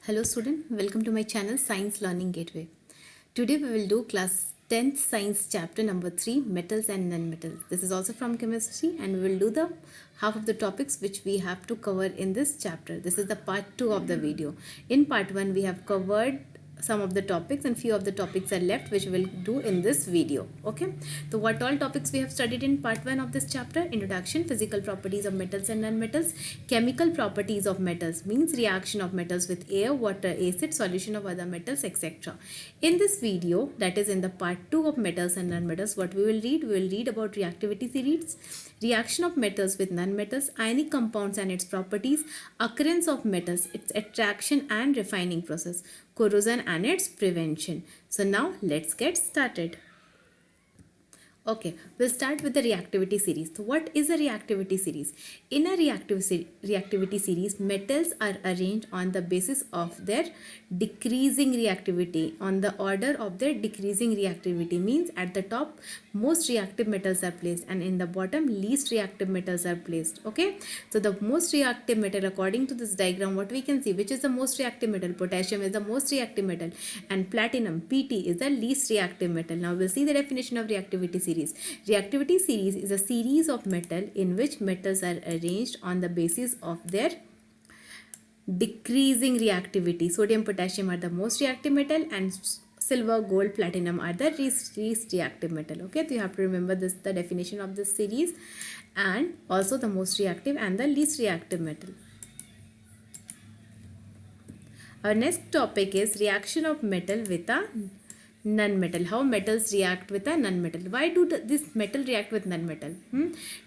Hello student, welcome to my channel Science Learning Gateway. Today we will do class 10th science chapter number 3 metals and non-metals. This is also from chemistry and we will do the half of the topics which we have to cover in this chapter. This is the part 2 of the video. In part 1 we have covered some of the topics and few of the topics are left which we'll do in this video. Okay, so what all topics we have studied in part 1 of this chapter: introduction, physical properties of metals and non-metals, chemical properties of metals means reaction of metals with air, water, acid, solution of other metals, etc. In this video, that is in the part 2 of metals and non-metals, what we will read about reactivity series, reaction of metals with non-metals, ionic compounds and its properties, occurrence of metals, its attraction and refining process, corrosion and its prevention. So now let's get started. Okay, we'll start with the reactivity series. So what is a reactivity series? In a reactivity series, metals are arranged on the basis of their decreasing reactivity, on the order of their decreasing reactivity, means at the top most reactive metals are placed and in the bottom least reactive metals are placed. Okay, so the most reactive metal, according to this diagram, what we can see, which is the most reactive metal? Potassium is the most reactive metal and platinum, Pt, is the least reactive metal. Now we'll see the definition of reactivity series. Reactivity series is a series of metal in which metals are arranged on the basis of their decreasing reactivity. Sodium, potassium are the most reactive metal and silver, gold, platinum are the least reactive metal. Okay, so you have to remember this, the definition of this series, and also the most reactive and the least reactive metal. Our next topic is reaction of metal with a non-metal. How metals react with a non-metal? Why do this metal react with non-metal?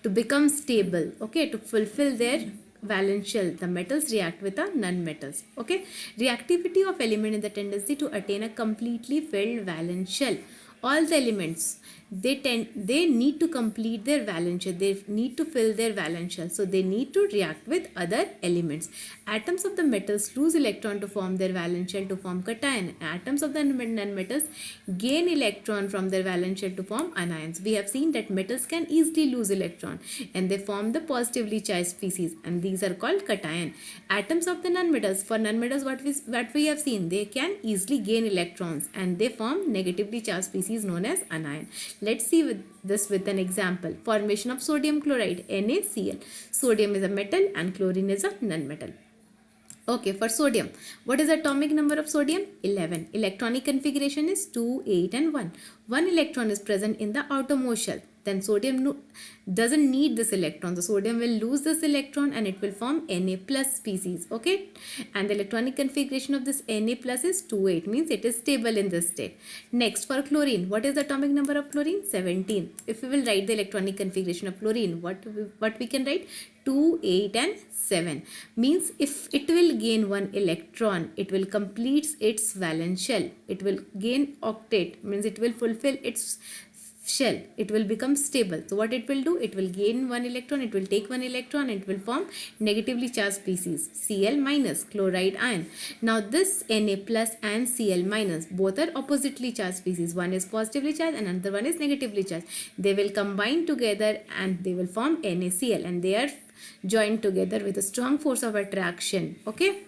To become stable, okay, to fulfill their valence shell, the metals react with the non-metals. Okay, reactivity of element is the tendency to attain a completely filled valence shell. All the elements, they need to complete their valence shell, they need to fill their valence shell, so they need to react with other elements. Atoms of the metals lose electron to form their valence shell to form cation. Atoms of the non-metals gain electron from their valence shell to form anions. We have seen that metals can easily lose electron and they form the positively charged species, and these are called cation. Atoms of the non-metals, for non-metals, what we have seen, they can easily gain electrons and they form negatively charged species known as anion. Let's see this with an example. Formation of sodium chloride, NaCl. Sodium is a metal and chlorine is a non-metal. Okay, for sodium, what is the atomic number of sodium? 11. Electronic configuration is 2, 8 and 1. One electron is present in the outermost shell. Then sodium doesn't need this electron. The sodium will lose this electron and it will form Na plus species. Okay, and the electronic configuration of this Na plus is 2, 8, means it is stable in this state. Next, for chlorine, what is the atomic number of chlorine? 17. If we will write the electronic configuration of chlorine, what we can write? 2, 8 and 7, means if it will gain one electron, it will complete its valence shell. It will gain octet, means it will fulfill its shell, it will become stable. So what it will do, it will gain one electron, it will take one electron, it will form negatively charged species, Cl minus, chloride ion. Now this Na plus and Cl minus, both are oppositely charged species. One is positively charged and another one is negatively charged. They will combine together and they will form NaCl, and they are joined together with a strong force of attraction. Okay,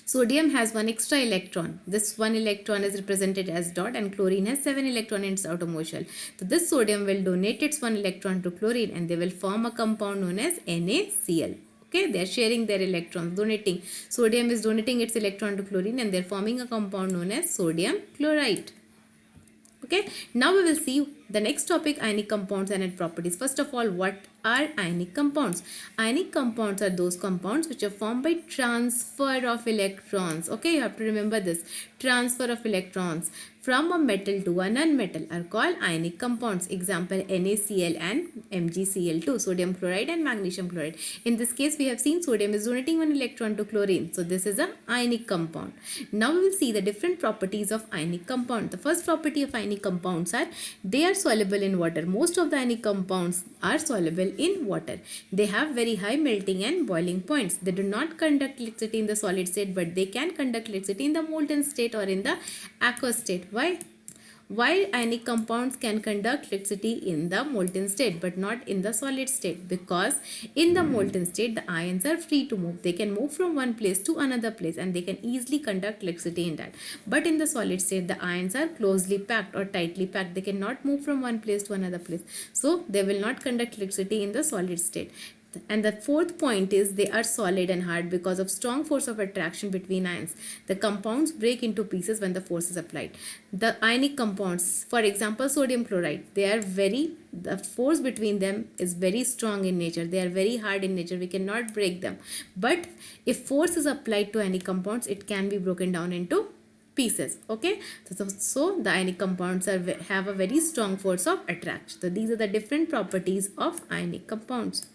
sodium has one extra electron. This one electron is represented as dot, and chlorine has 7 electrons in its outermost shell. So this sodium will donate its one electron to chlorine and they will form a compound known as NaCl. Okay, they are sharing their electrons, donating. Sodium is donating its electron to chlorine and they are forming a compound known as sodium chloride. Okay, now we will see the next topic, ionic compounds and its properties. First of all, what are ionic compounds? Ionic compounds are those compounds which are formed by transfer of electrons. Okay, you have to remember this. Transfer of electrons from a metal to a non-metal are called ionic compounds. Example, NaCl and MgCl2, sodium chloride and magnesium chloride. In this case, we have seen sodium is donating one electron to chlorine. So this is an ionic compound. Now we will see the different properties of ionic compound. The first property of ionic compounds are they are soluble in water. Most of the ionic compounds are soluble in water. They have very high melting and boiling points. They do not conduct electricity in the solid state, but they can conduct electricity in the molten state or in the aqueous state. Why? Why ionic compounds can conduct electricity in the molten state but not in the solid state? Because in the molten state the ions are free to move. They can move from one place to another place and they can easily conduct electricity in that. But in the solid state the ions are closely packed or tightly packed. They cannot move from one place to another place. So they will not conduct electricity in the solid state. And the fourth point is they are solid and hard because of strong force of attraction between ions. The compounds break into pieces when the force is applied. The ionic compounds, for example, sodium chloride, the force between them is very strong in nature. They are very hard in nature. We cannot break them. But if force is applied to ionic compounds, it can be broken down into pieces. Okay, so the ionic compounds have a very strong force of attraction. So these are the different properties of ionic compounds.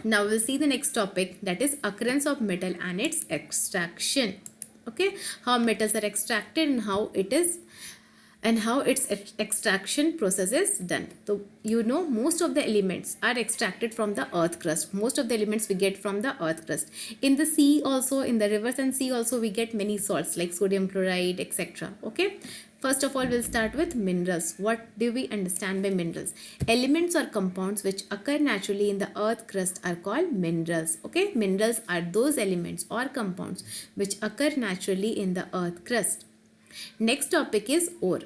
Now we'll see the next topic, that is occurrence of metal and its extraction. Okay, how metals are extracted and how its extraction process is done. So most of the elements are extracted from the earth crust. Most of the elements we get from the earth crust. In the sea also, in the rivers and sea also, we get many salts like sodium chloride, etc. Okay. First of all, we'll start with minerals. What do we understand by minerals? Elements or compounds which occur naturally in the earth crust are called minerals. Okay, minerals are those elements or compounds which occur naturally in the earth crust. Next topic is ore.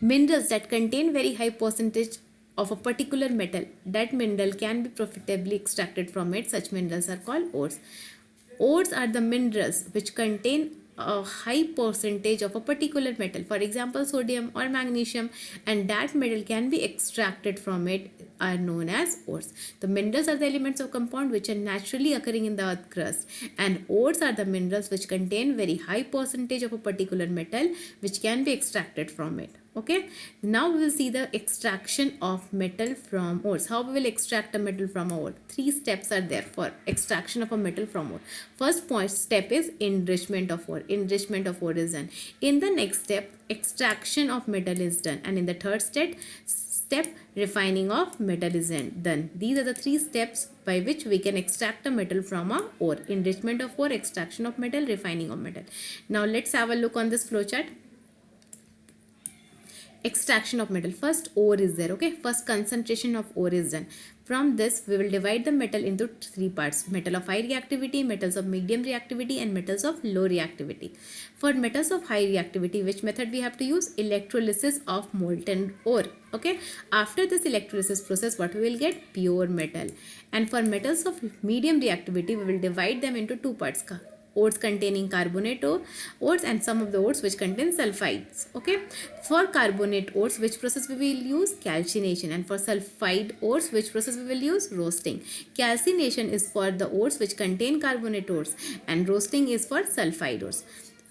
Minerals that contain very high percentage of a particular metal. That mineral can be profitably extracted from it. Such minerals are called ores. Ores are the minerals which contain a high percentage of a particular metal, for example sodium or magnesium, and that metal can be extracted from it are known as ores. The minerals are the elements of compound which are naturally occurring in the earth crust, and ores are the minerals which contain very high percentage of a particular metal which can be extracted from it. Okay, now we will see the extraction of metal from ores. How we will extract a metal from ore? 3 steps are there for extraction of a metal from ore. First step is enrichment of ore. Enrichment of ore is done. In the next step, extraction of metal is done, and in the third step, refining of metal is done. These are the 3 steps by which we can extract a metal from a ore. Enrichment of ore, extraction of metal, refining of metal. Now let's have a look on this flowchart. Extraction of metal. First ore is there. Okay, first concentration of ore is done. From this we will divide the metal into 3 parts: metal of high reactivity, metals of medium reactivity, and metals of low reactivity. For metals of high reactivity, which method we have to use? Electrolysis of molten ore. Okay, after this electrolysis process, what we will get? Pure metal. And for metals of medium reactivity, we will divide them into 2 parts: ores containing carbonate ores and some of the ores which contain sulfides. Okay, for carbonate ores, which process we will use? Calcination. And for sulfide ores, which process we will use? Roasting. Calcination is for the ores which contain carbonate ores, and roasting is for sulfide ores.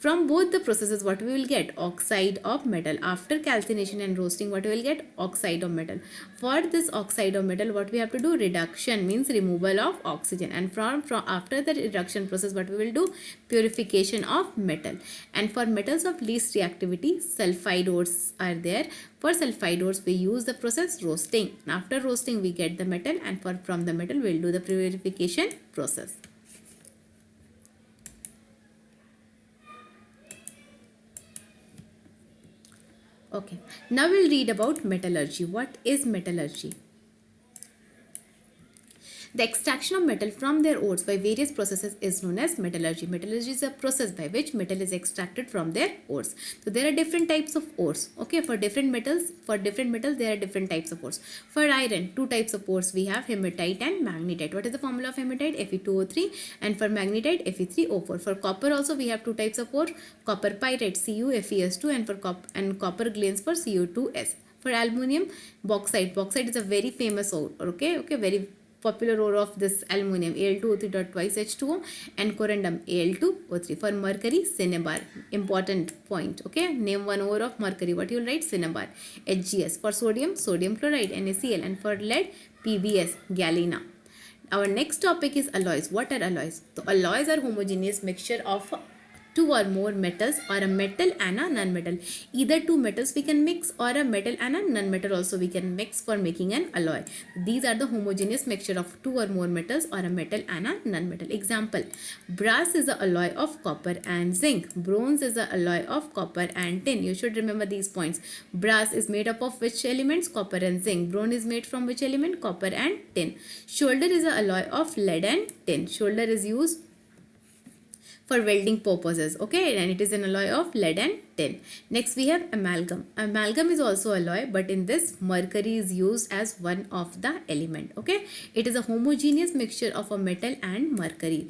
From both the processes, what we will get? Oxide of metal. After calcination and roasting, what we will get? Oxide of metal. For this oxide of metal, what we have to do? Reduction, means removal of oxygen. And from after the reduction process, what we will do? Purification of metal. And for metals of least reactivity, sulfide ores are there. For sulfide ores, we use the process roasting. After roasting, we get the metal, and from the metal, we will do the purification process. Okay, now we'll read about metallurgy. What is metallurgy? The extraction of metal from their ores by various processes is known as metallurgy. Metallurgy is a process by which metal is extracted from their ores. So there are different types of ores. Okay, for different metals there are different types of ores. For iron, 2 types of ores we have: hematite and magnetite. What is the formula of hematite? Fe2O3, and for magnetite, Fe3O4. For copper also we have 2 types of ore: copper pyrite, CuFeS2, and for copper glains for CO2S. For aluminium, bauxite. Bauxite is a very famous ore. Okay, very popular ore of this aluminium, Al2O3 twice H2O, and corundum, Al2O3. For mercury, cinnabar. Important point. Okay, name one ore of mercury. What you will write? Cinnabar. HGS. For sodium, sodium chloride, NaCl. And for lead, PbS, galena. Our next topic is alloys. What are alloys? So alloys are homogeneous mixture of two or more metals or a metal and a non-metal. Either two metals we can mix or a metal and a non-metal also we can mix for making an alloy. These are the homogeneous mixture of two or more metals or a metal and a non-metal. Example, brass is the alloy of copper and zinc. Bronze is the alloy of copper and tin. You should remember these points. Brass is made up of which elements? Copper and zinc. Bronze is made from which element? Copper and tin. Solder is the alloy of lead and tin. Solder is used for welding purposes, okay, and it is an alloy of lead and tin. Next we have amalgam. Amalgam is also alloy, but in this mercury is used as one of the element, okay. It is a homogeneous mixture of a metal and mercury.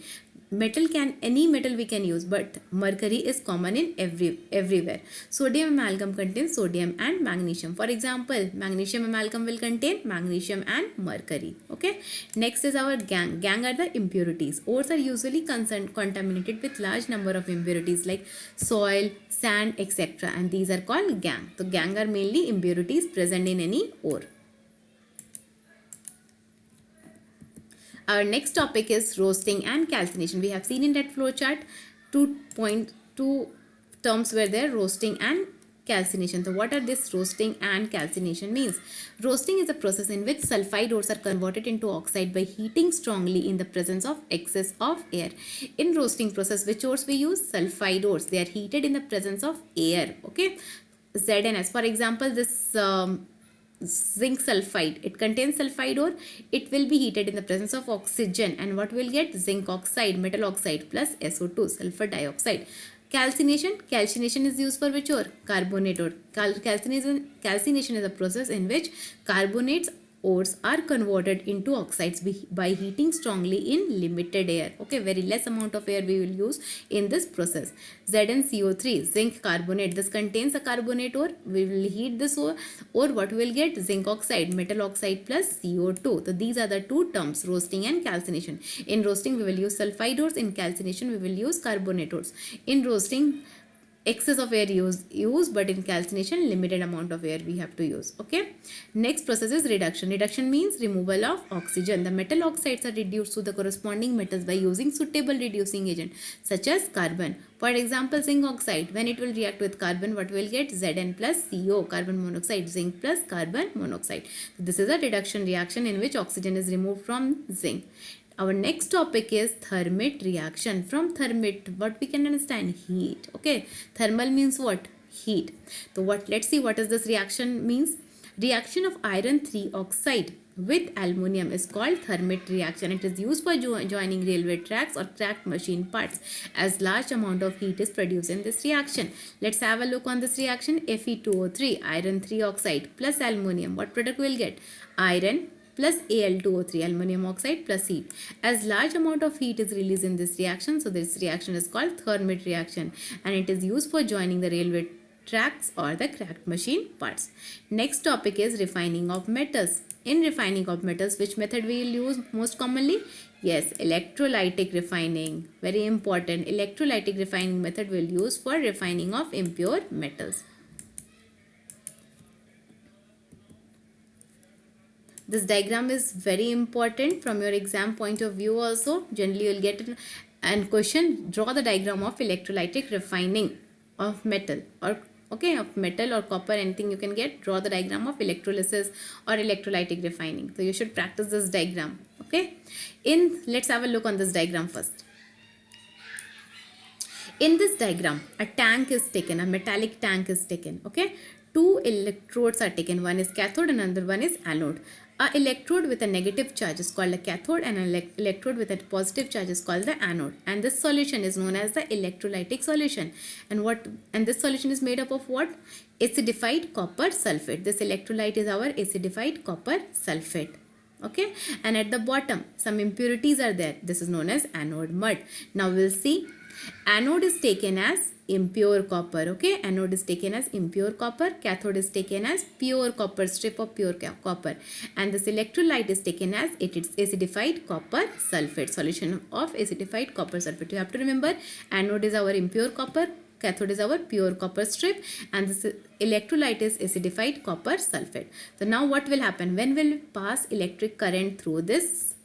Any metal we can use, but mercury is common in everywhere. Sodium amalgam contains sodium and magnesium. For example, magnesium amalgam will contain magnesium and mercury, okay. Next is our gangue. Gangue are the impurities. Ores are usually contaminated with large number of impurities like soil, sand, etc., and these are called gangue. So gangue are mainly impurities present in any ore. Our next topic is roasting and calcination. We have seen in that flow chart 2.2 terms were there, roasting and calcination. So what are this roasting and calcination means? Roasting is a process in which sulfide ores are converted into oxide by heating strongly in the presence of excess of air. In roasting process, which ores we use? Sulfide ores. They are heated in the presence of air, okay. ZnS. For example, this zinc sulfide, it contains sulfide ore, it will be heated in the presence of oxygen, and what will get? Zinc oxide, metal oxide plus SO2, sulfur dioxide. Calcination is used for which ore? Carbonate ore. Calcination is a process in which carbonates ores are converted into oxides by heating strongly in limited air, okay. Very less amount of air we will use in this process. ZnCO3, zinc carbonate, this contains a carbonate ore. We will heat this ore, or what we will get? Zinc oxide, metal oxide plus CO2. So these are the two terms, roasting and calcination. In roasting we will use sulfide ores, in calcination we will use carbonate ores. In roasting excess of air use, but in calcination limited amount of air we have to use, okay. Next process is reduction. Reduction means removal of oxygen. The metal oxides are reduced to the corresponding metals by using suitable reducing agent such as carbon. For example, zinc oxide, when it will react with carbon, what will get? Zn plus CO, carbon monoxide, zinc plus carbon monoxide. This is a reduction reaction in which oxygen is removed from zinc. Our next topic is thermit reaction. From thermit, what we can understand? Heat, okay. Thermal means what? Heat. So let's see what is this reaction means. Reaction of iron 3 oxide with aluminium is called thermit reaction. It is used for joining railway tracks or cracked machine parts, as large amount of heat is produced in this reaction. Let's have a look on this reaction. Fe2O3, iron 3 oxide plus aluminium. What product will get? Iron plus Al2O3, aluminum oxide plus heat. As large amount of heat is released in this reaction, so this reaction is called thermit reaction, and it is used for joining the railway tracks or the cracked machine parts. Next topic is refining of metals. In refining of metals, which method we will use most commonly? Yes, electrolytic refining. Very important. Electrolytic refining method we will use for refining of impure metals. This diagram is very important from your exam point of view also. Generally, you will get an question, draw the diagram of electrolytic refining of metal, or okay, of metal or copper, anything you can get. Draw the diagram of electrolysis or electrolytic refining. So you should practice this diagram, okay. Let's have a look on this diagram first. In this diagram, a tank is taken, a metallic tank is taken, okay. Two electrodes are taken, one is cathode and another one is anode. A electrode with a negative charge is called a cathode, and an electrode with a positive charge is called the anode. And this solution is known as the electrolytic solution. And this solution is made up of what? Acidified copper sulfate. This electrolyte is our acidified copper sulfate. Okay, and at the bottom some impurities are there. This is known as anode mud. Now we'll see. Anode is taken as impure copper, okay. Anode is taken as impure copper, cathode is taken as pure copper, strip of pure copper, and this electrolyte is taken as acidified copper sulfate, solution of acidified copper sulfate. You have to remember, anode is our impure copper, cathode is our pure copper strip, and this electrolyte is acidified copper sulfate. So now what will happen? When will we pass electric current through this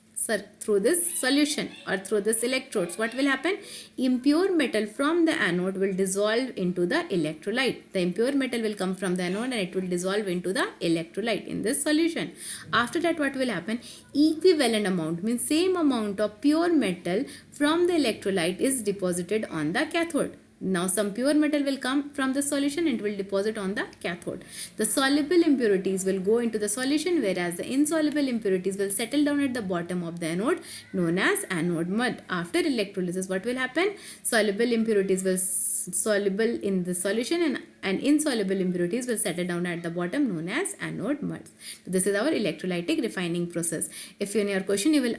through this solution or through this electrodes, what will happen? Impure metal from the anode will dissolve into the electrolyte. The impure metal will come from the anode and it will dissolve into the electrolyte in this solution. After that, what will happen? Equivalent amount, means same amount of pure metal from the electrolyte is deposited on the cathode. Now some pure metal will come from the solution and will deposit on the cathode. The soluble impurities will go into the solution, whereas the insoluble impurities will settle down at the bottom of the anode, known as anode mud. After electrolysis, what will happen? Soluble impurities will soluble in the solution and insoluble impurities will settle down at the bottom, known as anode mud. So this is our electrolytic refining process. If in your question you will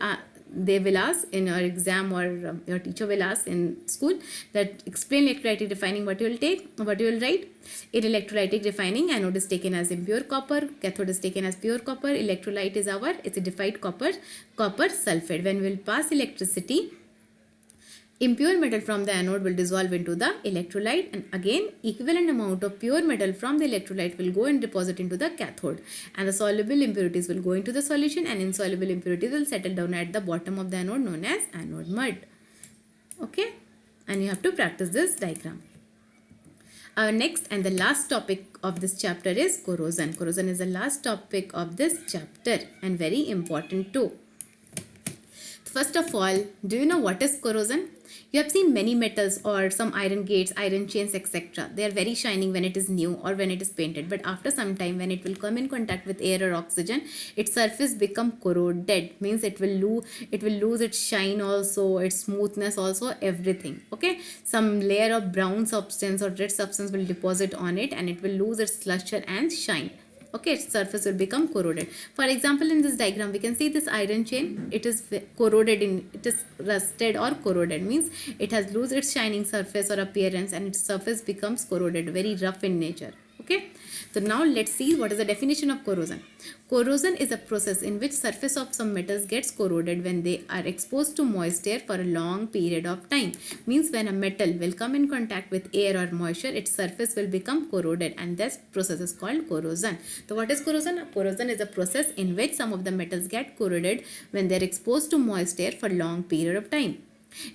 they will ask in your exam, or your teacher will ask in school that explain electrolytic refining, what you will take, what you will write. In electrolytic refining, anode is taken as impure copper, cathode is taken as pure copper, electrolyte is our acidified copper sulfate. When we will pass electricity, impure metal from the anode will dissolve into the electrolyte, and again equivalent amount of pure metal from the electrolyte will go and deposit into the cathode, and the soluble impurities will go into the solution and insoluble impurities will settle down at the bottom of the anode, known as anode mud. Okay, and you have to practice this diagram. Our next and the last topic of this chapter is corrosion. Corrosion is the last topic of this chapter and very important too. First of all, do you know what is corrosion? You have seen many metals or some iron gates, iron chains, etc. They are very shining when it is new or when it is painted. But after some time, when it will come in contact with air or oxygen, its surface become corroded. Means it will lose its shine also, its smoothness also, everything. Okay. Some layer of brown substance or red substance will deposit on it and it will lose its luster and shine. Okay, its surface will become corroded. For example, in this diagram, we can see this iron chain. It is corroded, it is rusted or corroded. Means it has lost its shining surface or appearance and its surface becomes corroded, very rough in nature. Okay. So now let's see what is the definition of corrosion. Corrosion is a process in which surface of some metals gets corroded when they are exposed to moist air for a long period of time. Means when a metal will come in contact with air or moisture, its surface will become corroded, and this process is called corrosion. So what is corrosion? Corrosion is a process in which some of the metals get corroded when they are exposed to moist air for a long period of time.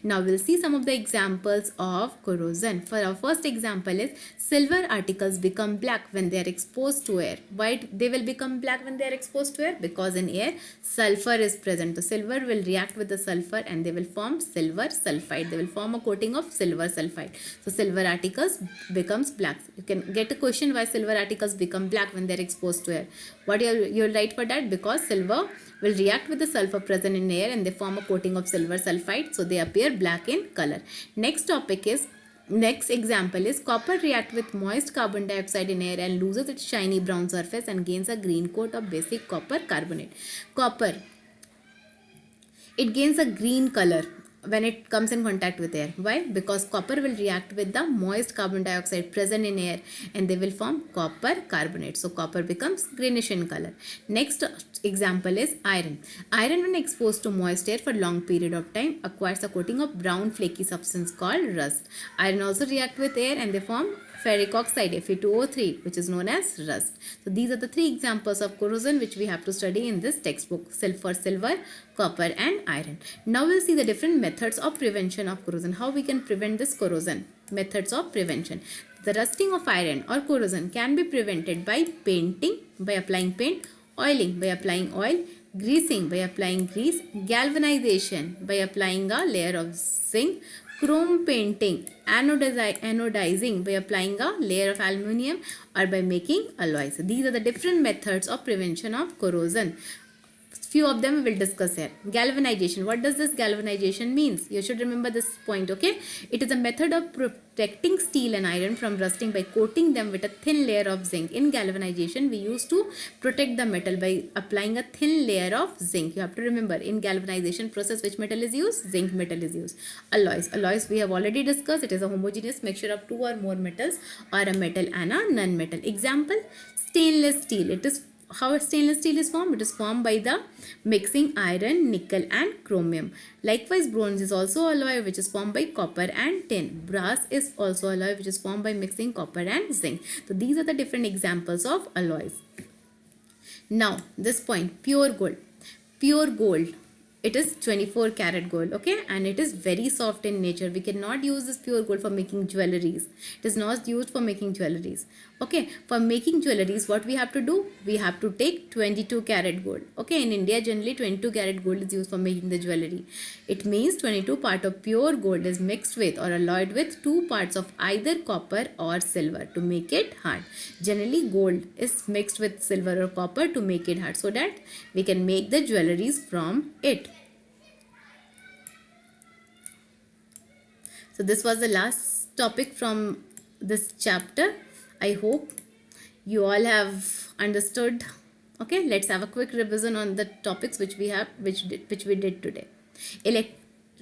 Now we'll see some of the examples of corrosion. For our first example is silver articles become black when they are exposed to air. Why they will become black when they are exposed to air? Because in air sulfur is present. The silver will react with the sulfur and they will form silver sulfide. They will form a coating of silver sulfide. So silver articles becomes black. You can get a question why silver articles become black when they are exposed to air. What you'll write for that? Because silver will react with the sulfur present in air and they form a coating of silver sulfide, so they appear black in color. Next example is copper react with moist carbon dioxide in air and loses its shiny brown surface and gains a green coat of basic copper carbonate. Copper, it gains a green color when it comes in contact with air. Why? Because copper will react with the moist carbon dioxide present in air and they will form copper carbonate. So copper becomes greenish in color. Next example is iron. Iron, when exposed to moist air for long period of time, acquires a coating of brown flaky substance called rust. Iron also react with air and they form ferric oxide, Fe2O3, which is known as rust. So these are the three examples of corrosion which we have to study in this textbook: silver, copper and iron. Now we'll see the different methods of prevention of corrosion. How we can prevent this corrosion? Methods of prevention. The rusting of iron or corrosion can be prevented by painting, by applying paint, oiling, by applying oil, greasing, by applying grease, galvanization, by applying a layer of zinc, chrome painting, anodizing by applying a layer of aluminium, or by making alloys. So these are the different methods of prevention of corrosion. Few of them we will discuss here. Galvanization. What does this galvanization means? You should remember this point, okay? It is a method of protecting steel and iron from rusting by coating them with a thin layer of zinc. In galvanization, we used to protect the metal by applying a thin layer of zinc. You have to remember, in galvanization process, which metal is used? Zinc metal is used. Alloys. Alloys we have already discussed. It is a homogeneous mixture of two or more metals or a metal and a non-metal. Example, stainless steel. It is how stainless steel is formed? It is formed by the mixing iron, nickel and chromium. Likewise, bronze is also alloy which is formed by copper and tin. Brass is also alloy which is formed by mixing copper and zinc. So these are the different examples of alloys. Now this point, pure gold. Pure gold, it is 24 karat gold, okay, and it is very soft in nature. We cannot use this pure gold for making jewelries. It is not used for making jewelries. Okay, for making jewelries, what we have to do? We have to take 22 karat gold. Okay, in India, generally 22 karat gold is used for making the jewelry. It means 22 part of pure gold is mixed with or alloyed with 2 parts of either copper or silver to make it hard. Generally, gold is mixed with silver or copper to make it hard, so that we can make the jewelries from it. So this was the last topic from this chapter. I hope you all have understood. Okay, let's have a quick revision on the topics which we did today.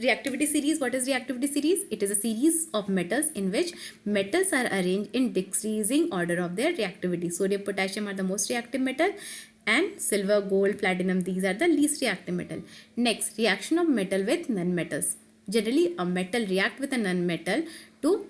Reactivity series. What is reactivity series? It is a series of metals in which metals are arranged in decreasing order of their reactivity. Sodium, potassium are the most reactive metal, and silver, gold, platinum, these are the least reactive metal. Next, reaction of metal with non-metals. Generally, a metal react with a non-metal to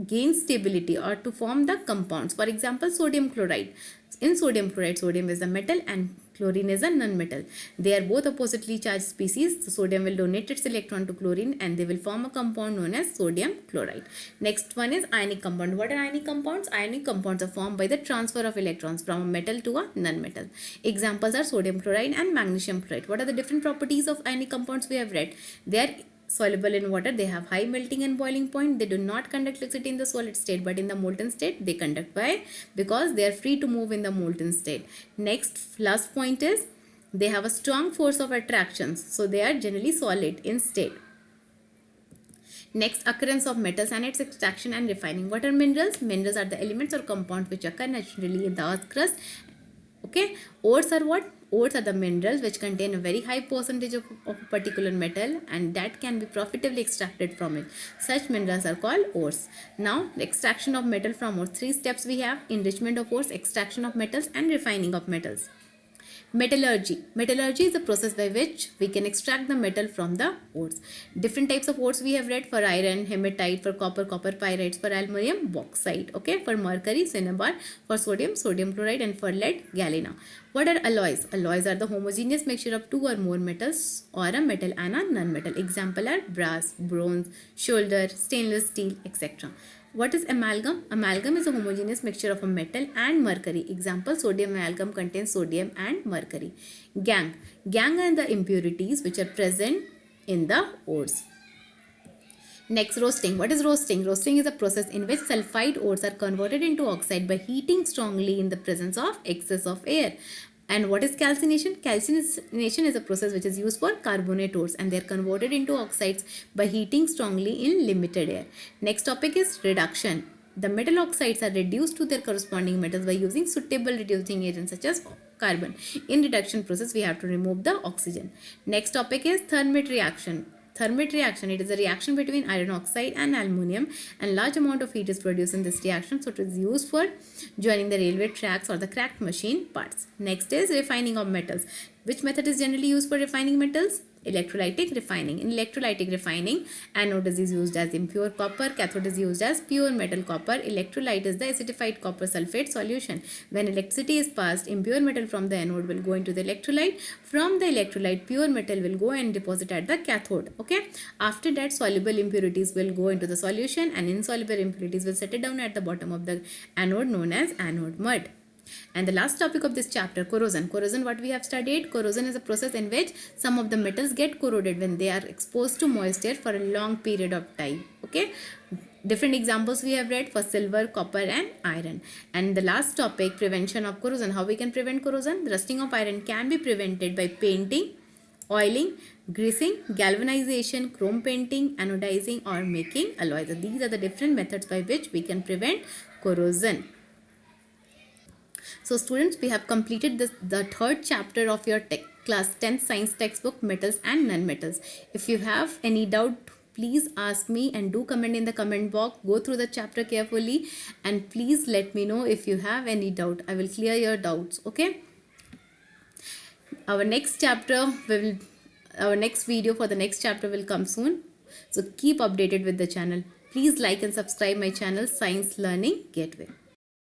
gain stability or to form the compounds. For example, sodium chloride. In sodium chloride, sodium is a metal and chlorine is a non-metal. They are both oppositely charged species. So sodium will donate its electron to chlorine and they will form a compound known as sodium chloride. Next one is ionic compound. What are ionic compounds? Ionic compounds are formed by the transfer of electrons from a metal to a non-metal. Examples are sodium chloride and magnesium chloride. What are the different properties of ionic compounds we have read? They are soluble in water, they have high melting and boiling point, they do not conduct electricity in the solid state, but in the molten state they conduct. Why? Because they are free to move in the molten state. Next, last point is they have a strong force of attraction, so they are generally solid in state. Next, occurrence of metals and its extraction and refining. What are minerals? Minerals are the elements or compounds which occur naturally in the earth crust. Okay, ores are what? Ores are the minerals which contain a very high percentage of a particular metal and that can be profitably extracted from it. Such minerals are called ores. Now, the extraction of metal from ores. 3 steps we have: enrichment of ores, extraction of metals, and refining of metals. Metallurgy. Metallurgy is the process by which we can extract the metal from the ores. Different types of ores we have read: for iron, hematite; for copper, copper pyrites; for aluminum, bauxite; okay, for mercury, cinnabar; for sodium, sodium chloride; and for lead, galena. What are alloys? Alloys are the homogeneous mixture of 2 or more metals or a metal and a non-metal. Example are brass, bronze, shoulder, stainless steel, etc. What is amalgam? Amalgam is a homogeneous mixture of a metal and mercury. Example, sodium amalgam contains sodium and mercury. Gangue. Gangue are the impurities which are present in the ores. Next, roasting. What is roasting? Roasting is a process in which sulfide ores are converted into oxide by heating strongly in the presence of excess of air. And what is calcination? Calcination is a process which is used for carbonate ores and they are converted into oxides by heating strongly in limited air. Next topic is reduction. The metal oxides are reduced to their corresponding metals by using suitable reducing agents such as carbon. In reduction process, we have to remove the oxygen. Next topic is Thermit reaction. Thermit reaction, it is a reaction between iron oxide and aluminium and large amount of heat is produced in this reaction, so it is used for joining the railway tracks or the cracked machine parts. Next is refining of metals. Which method is generally used for refining metals? Electrolytic refining. In electrolytic refining, anode is used as impure copper, cathode is used as pure metal copper. Electrolyte is the acidified copper sulfate solution. When electricity is passed, impure metal from the anode will go into the electrolyte. From the electrolyte, pure metal will go and deposit at the cathode. Okay. After that, soluble impurities will go into the solution and insoluble impurities will settle down at the bottom of the anode known as anode mud. And the last topic of this chapter, corrosion. Corrosion, what we have studied? Corrosion is a process in which some of the metals get corroded when they are exposed to moisture for a long period of time. Okay. Different examples we have read for silver, copper and iron. And the last topic, prevention of corrosion. How we can prevent corrosion? The rusting of iron can be prevented by painting, oiling, greasing, galvanization, chrome painting, anodizing or making alloys. These are the different methods by which we can prevent corrosion. So students, we have completed the third chapter of your class 10th science textbook, metals and non-metals. If you have any doubt, please ask me and do comment in the comment box. Go through the chapter carefully and please let me know if you have any doubt. I will clear your doubts. Okay. Our next video for the next chapter will come soon. So keep updated with the channel. Please like and subscribe my channel, Science Learning Gateway.